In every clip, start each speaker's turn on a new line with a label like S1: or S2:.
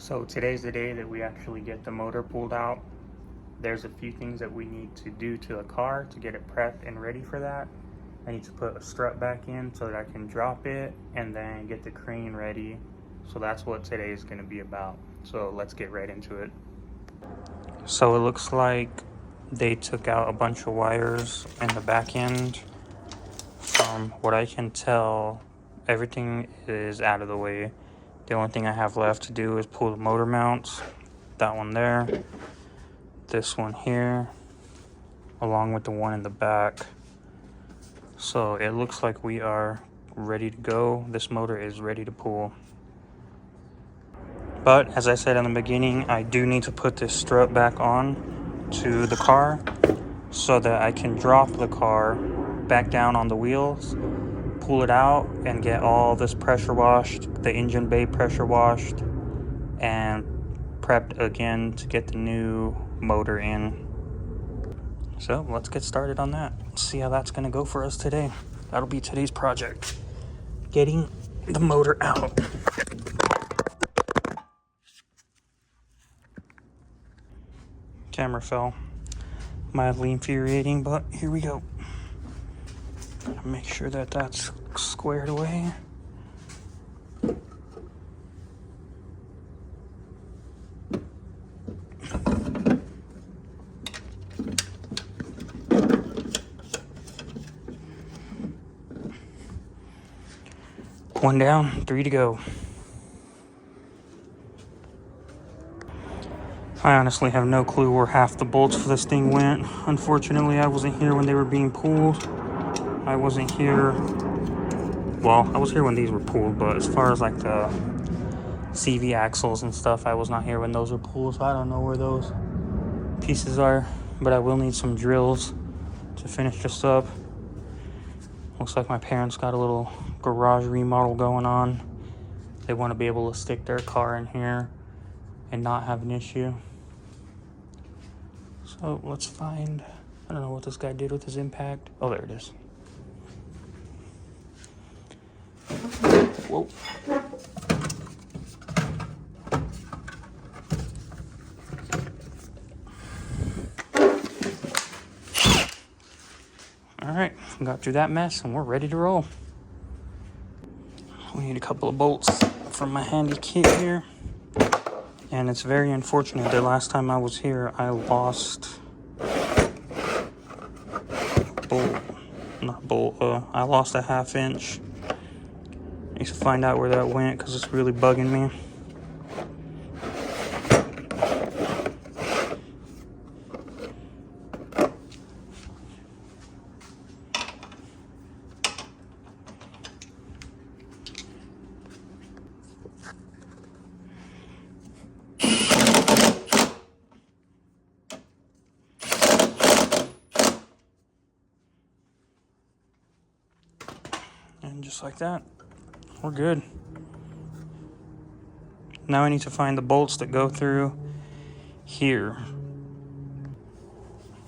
S1: So today's the day that we actually get the motor pulled out. There's a few things that we need to do to the car to get it prepped and ready for that. I need to put a strut back in so that I can drop it and then get the crane ready. So that's what today is going to be about. So let's get right into it. So it looks like they took out a bunch of wires in the back end. From what I can tell, everything is out of the way. The only thing I have left to do is pull the motor mounts. That one there, this one here, along with the one in the back. So it looks like we are ready to go. This motor is ready to pull. But as I said in the beginning, I do need to put this strut back on to the car so that I can drop the car back down on the wheels, pull it out, and get all this pressure washed, the engine bay pressure washed, and prepped again to get the new motor in. So let's get started on that. See how that's going to go for us today. That'll be today's project, getting the motor out. Camera fell. Mildly infuriating, but here we go. Gotta make sure that that's squared away. One down, 3 to go. I honestly have no clue where half the bolts for this thing went. Unfortunately, I wasn't here when they were being pulled. I wasn't here. Well, I was here when these were pulled, but as far as like the CV axles and stuff, I was not here when those were pulled, so I don't know where those pieces are. But I will need some drills to finish this up. Looks like my parents got a little garage remodel going on. They want to be able to stick their car in here and not have an issue. So let's find, I don't know what this guy did with his impact. Oh, there it is. Whoa. All right, got through that mess and we're ready to roll. We need a couple of bolts from my handy kit here. And it's very unfortunate that last time I was here, I lost I lost a 1/2 inch. I need to find out where that went because it's really bugging me. And just like that, we're good. Now I need to find the bolts that go through here.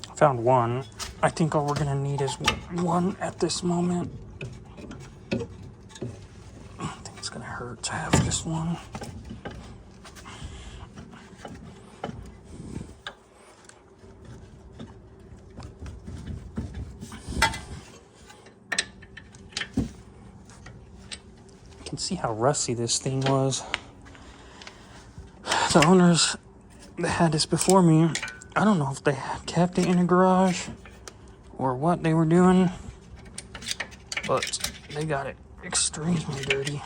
S1: I found one. I think all we're gonna need is one at this moment. I think it's gonna hurt to have just one. You can see how rusty this thing was. The owners that had this before me, I don't know if they kept it in a garage or what they were doing, but they got it extremely dirty.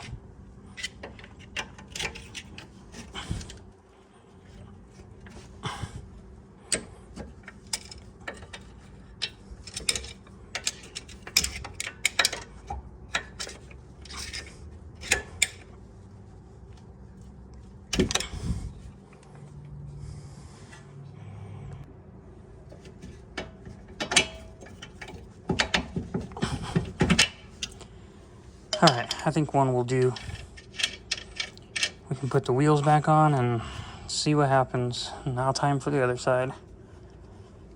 S1: Alright, I think one will do. We can put the wheels back on and see what happens. Now time for the other side.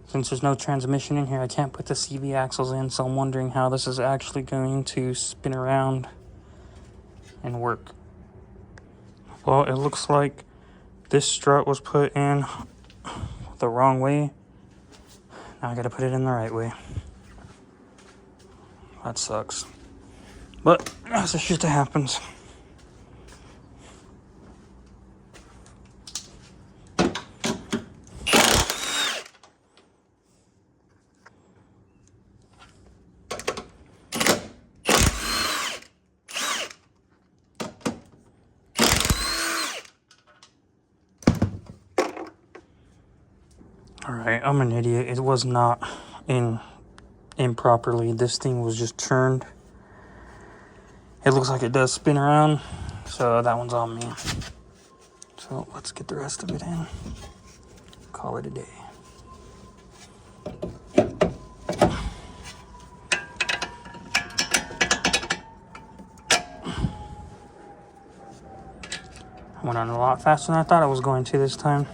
S1: Since there's no transmission in here, I can't put the CV axles in, so I'm wondering how this is actually going to spin around and work. Well, it looks like This strut was put in the wrong way. Now I gotta put it in the right way. That sucks. But that's the shit that happens. Alright, I'm an idiot. It was not in improperly. This thing was just turned. It looks like it does spin around, so that one's on me. So let's get the rest of it in. Call it a day. I went on a lot faster than I thought I was going to this time.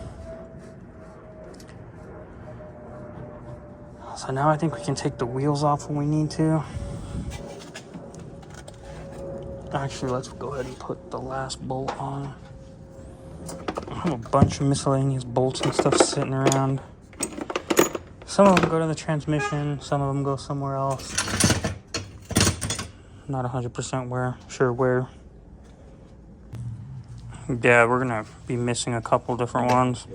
S1: So now I think we can take the wheels off when we need to. Actually, let's go ahead and put the last bolt on. I have a bunch of miscellaneous bolts and stuff sitting around. Some of them go to the transmission, some of them go somewhere else. Not 100% sure where. Yeah, we're gonna be missing a couple different ones.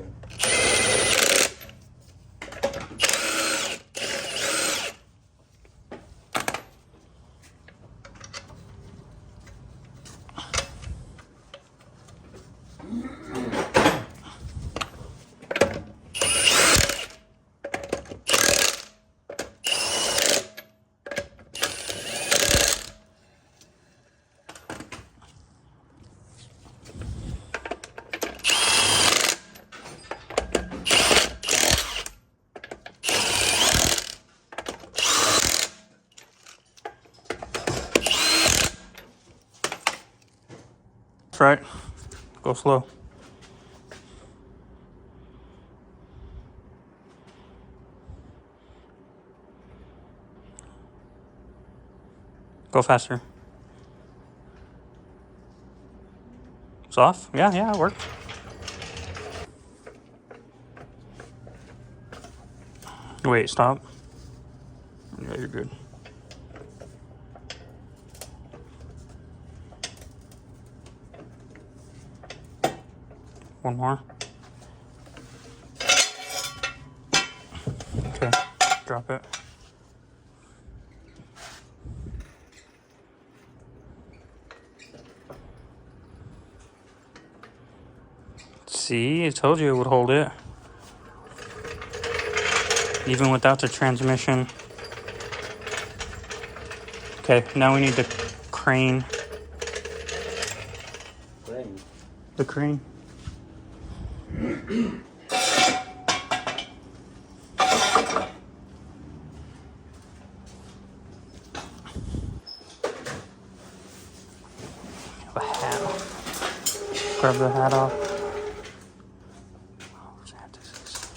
S1: That's right. Go slow. Go faster. It's off? Yeah, it worked. Wait, stop. Yeah, you're good. One more. Okay, drop it. See, I told you it would hold it. Even without the transmission. Okay, now we need the crane.
S2: Crane?
S1: The crane. A hat. Grab the hat off. Where's the hat? This is.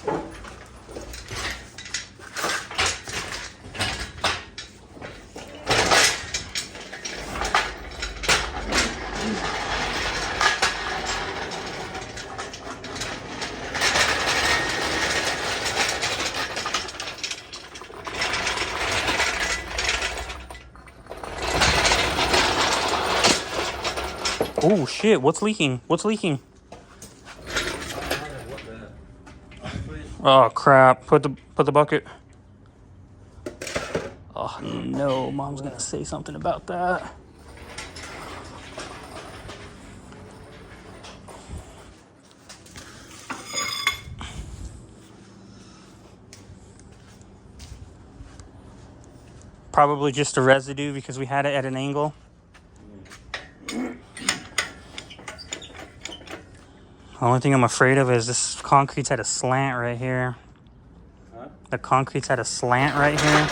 S1: Oh shit, what's leaking? What's leaking? Oh crap, put the bucket. Oh no, mom's gonna say something about that. Probably just a residue because we had it at an angle. The only thing I'm afraid of is this concrete's at a slant right here.
S2: Huh?
S1: The concrete's at a slant right here.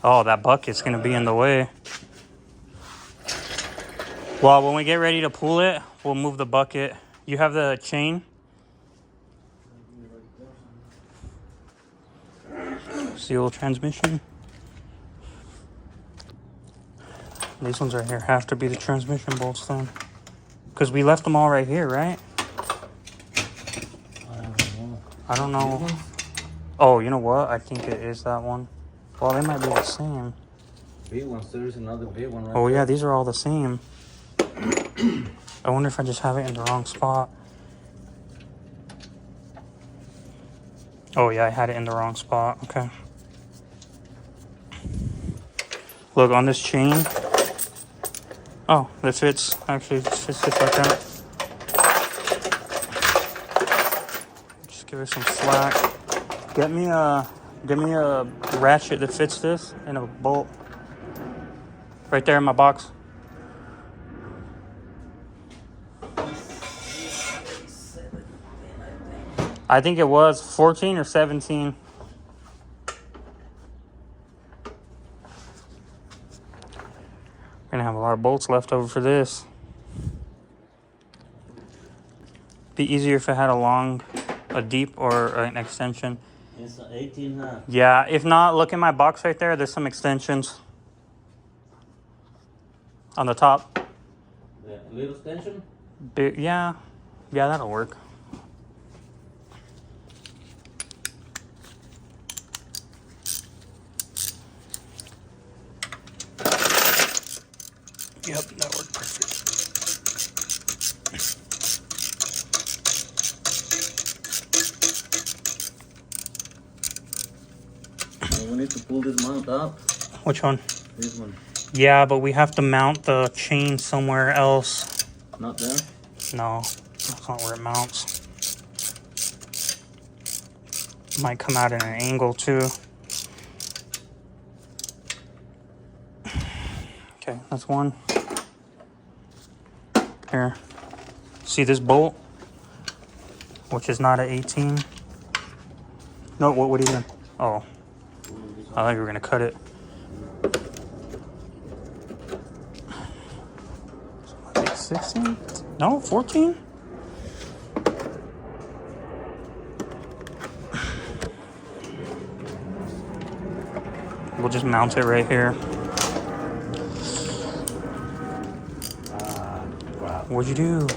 S1: Oh, that bucket's gonna be in the way. Well, when we get ready to pull it, we'll move the bucket. You have the chain? Seal transmission. These ones right here have to be the transmission bolts then. Because we left them all right here, right? I don't know. Oh, you know what? I think it is that one. Well, they might be the same.
S2: Big ones. There's another big one right
S1: Oh,
S2: there.
S1: yeah, these are all the same. I wonder if I just have it in the wrong spot. Oh, yeah, I had it in the wrong spot. Okay. Look, on this chain. Oh, that fits. Actually, it fits just like that. Just give it some slack. Get me a ratchet that fits this and a bolt. Right there in my box. I think it was 14 or 17. Gonna have a lot of bolts left over for this. Be easier if it had a deep or an extension.
S2: It's 18, huh?
S1: Yeah, if not, look in my box right there. There's some extensions on the top.
S2: The little extension?
S1: Yeah, that'll work. Yep, that worked perfect.
S2: We need to pull this mount up.
S1: Which one?
S2: This one.
S1: Yeah, but we have to mount the chain somewhere else.
S2: Not there?
S1: No, that's not where it mounts. Might come out at an angle too. Okay, that's one. Here. See this bolt? Which is not an 18. No, what are you doing? Oh. I thought you were gonna cut it. So 16? No, 14? We'll just mount it right here. What'd you do?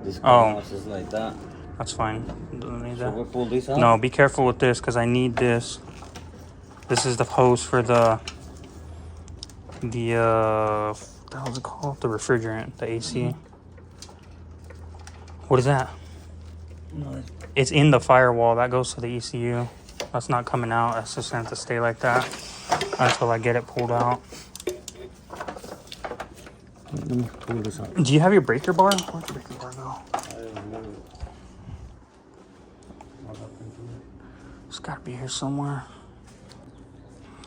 S2: This
S1: Oh.
S2: is like that.
S1: That's fine. Don't need
S2: So
S1: that.
S2: we'll pull this out?
S1: No, be careful with this because I need this. This is the hose for the what the hell is it called? The refrigerant, the AC. What is that?
S2: No,
S1: It's in the firewall. That goes to the ECU. That's not coming out. That's just gonna have to stay like that until I get it pulled out.
S2: let me pull this out.
S1: Do you have your breaker bar? Where'd the breaker bar go?
S2: I don't know.
S1: It's gotta be here somewhere.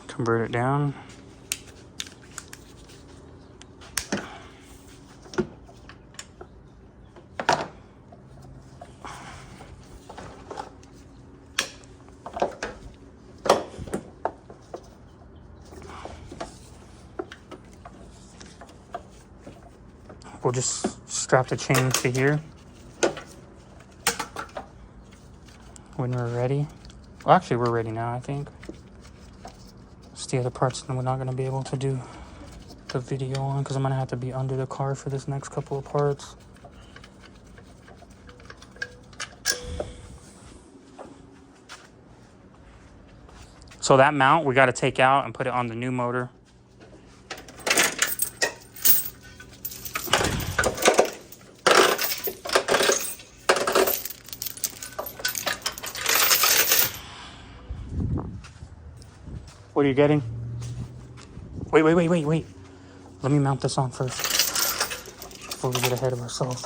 S1: Convert it down. We'll just strap the chain to here when we're ready. Well, actually, we're ready now, I think. It's the other parts that we're not going to be able to do the video on because I'm going to have to be under the car for this next couple of parts. So that mount we got to take out and put it on the new motor. What are you getting? Wait. Let me mount this on first before we get ahead of ourselves.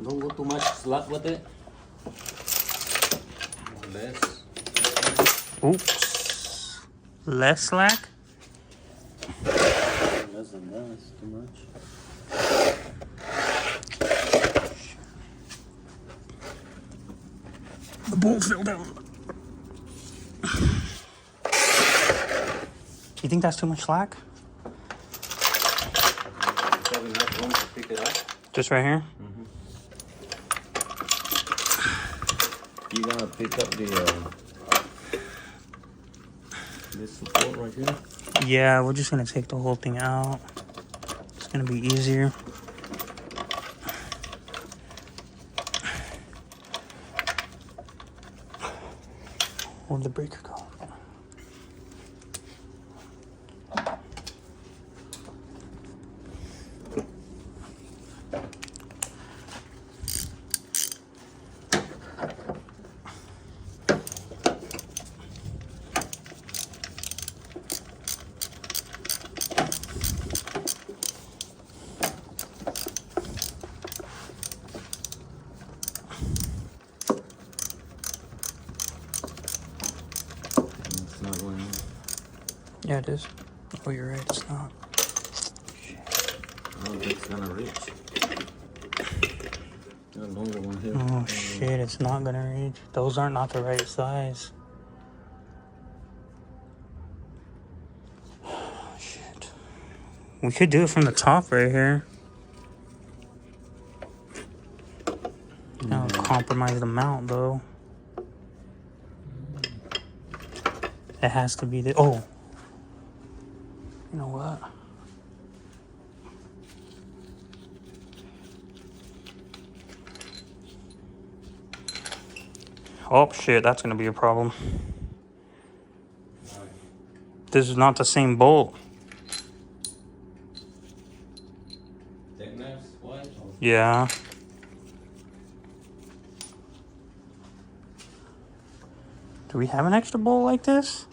S2: Don't go too much slack with it. Less.
S1: Oops. Less slack?
S2: Less than that. It's too much.
S1: The bolt fell down. You think that's too much slack?
S2: Have enough room to pick it up?
S1: Just right here?
S2: You gotta pick up the this support right here.
S1: Yeah, we're just gonna take the whole thing out. It's gonna be easier. Where'd the breaker go?
S2: It's not going in.
S1: Yeah, it is. Oh, you're right, it's not.
S2: I don't think it's gonna reach. Got a longer one here.
S1: Oh shit, it's not gonna reach. Those are not the right size. Shit. We could do it from the top right here. That'll compromise the mount though. It has to be the. Oh. You know what? Oh shit, that's gonna be a problem. This is not the same bolt.
S2: Thickness, what?
S1: Yeah. Do we have an extra bolt like this?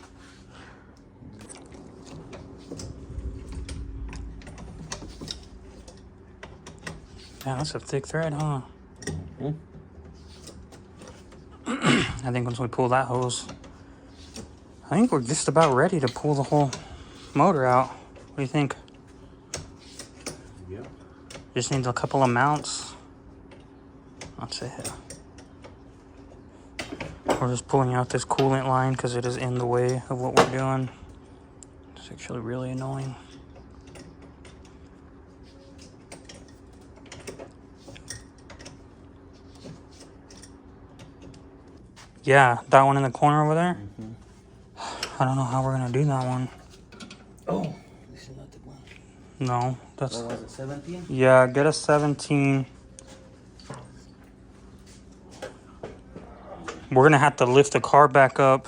S1: Yeah, that's a thick thread, huh?
S2: Hmm?
S1: I think once we pull that hose, I think we're just about ready to pull the whole motor out. What do you think?
S2: Yeah.
S1: Just needs a couple of mounts. That's it. We're just pulling out this coolant line because it is in the way of what we're doing. It's actually really annoying. Yeah, that one in the corner over there. I don't know how we're gonna do that one.
S2: Oh, this is not the one.
S1: No, that's
S2: What was it, 17?
S1: yeah. Get a 17. We're gonna have to lift the car back up